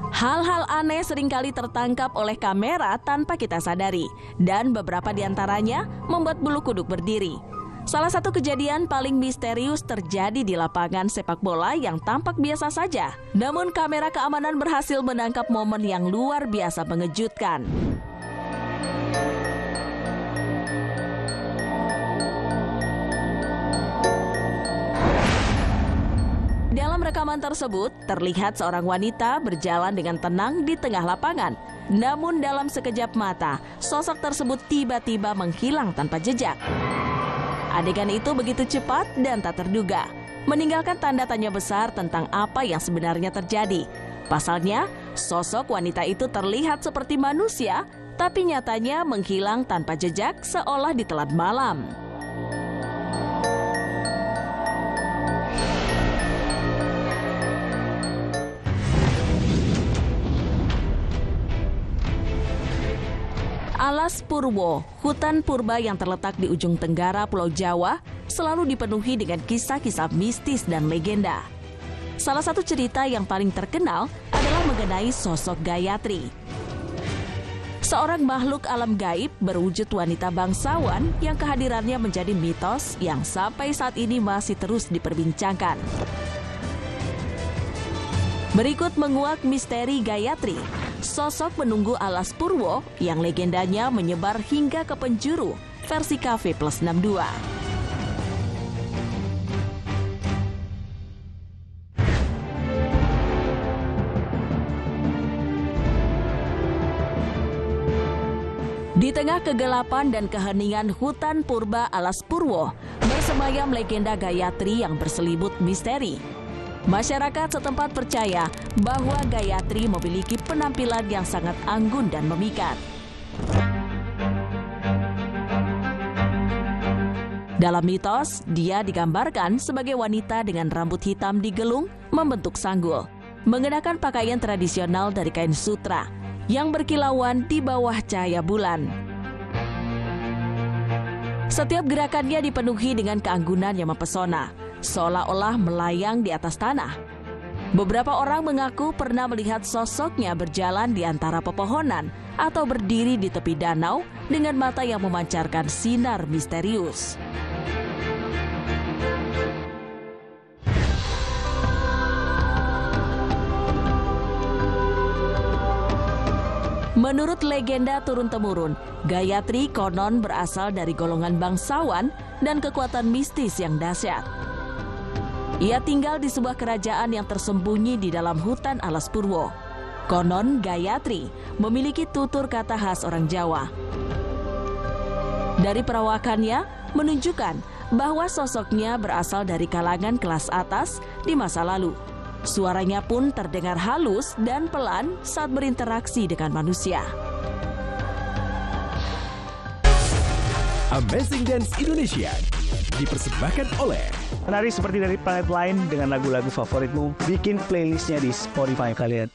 Hal-hal aneh seringkali tertangkap oleh kamera tanpa kita sadari, dan beberapa di antaranya membuat bulu kuduk berdiri. Salah satu kejadian paling misterius terjadi di lapangan sepak bola yang tampak biasa saja. Namun kamera keamanan berhasil menangkap momen yang luar biasa mengejutkan. Dalam rekaman tersebut, terlihat seorang wanita berjalan dengan tenang di tengah lapangan. Namun dalam sekejap mata, sosok tersebut tiba-tiba menghilang tanpa jejak. Adegan itu begitu cepat dan tak terduga, meninggalkan tanda tanya besar tentang apa yang sebenarnya terjadi. Pasalnya, sosok wanita itu terlihat seperti manusia, tapi nyatanya menghilang tanpa jejak seolah ditelan malam. Alas Purwo, hutan purba yang terletak di ujung tenggara Pulau Jawa, selalu dipenuhi dengan kisah-kisah mistis dan legenda. Salah satu cerita yang paling terkenal adalah mengenai sosok Gayatri. Seorang makhluk alam gaib berwujud wanita bangsawan yang kehadirannya menjadi mitos yang sampai saat ini masih terus diperbincangkan. Berikut menguak misteri Gayatri, sosok penunggu alas Purwo yang legendanya menyebar hingga ke penjuru, versi Cafe Plus 62. Di tengah kegelapan dan keheningan hutan purba alas Purwo, bersemayam legenda Gayatri yang berselimut misteri. Masyarakat setempat percaya bahwa Gayatri memiliki penampilan yang sangat anggun dan memikat. Dalam mitos, dia digambarkan sebagai wanita dengan rambut hitam digelung membentuk sanggul, mengenakan pakaian tradisional dari kain sutra yang berkilauan di bawah cahaya bulan. Setiap gerakannya dipenuhi dengan keanggunan yang mempesona, seolah-olah melayang di atas tanah. Beberapa orang mengaku pernah melihat sosoknya berjalan di antara pepohonan atau berdiri di tepi danau dengan mata yang memancarkan sinar misterius. Menurut legenda turun-temurun, Gayatri konon berasal dari golongan bangsawan dan kekuatan mistis yang dahsyat. Ia tinggal di sebuah kerajaan yang tersembunyi di dalam hutan alas purwo. Konon Gayatri memiliki tutur kata khas orang Jawa. Dari perawakannya menunjukkan bahwa sosoknya berasal dari kalangan kelas atas di masa lalu. Suaranya pun terdengar halus dan pelan saat berinteraksi dengan manusia. Amazing Dance Indonesia dipersembahkan oleh Penari seperti dari planet lain dengan lagu-lagu favoritmu. Bikin playlistnya di Spotify kalian.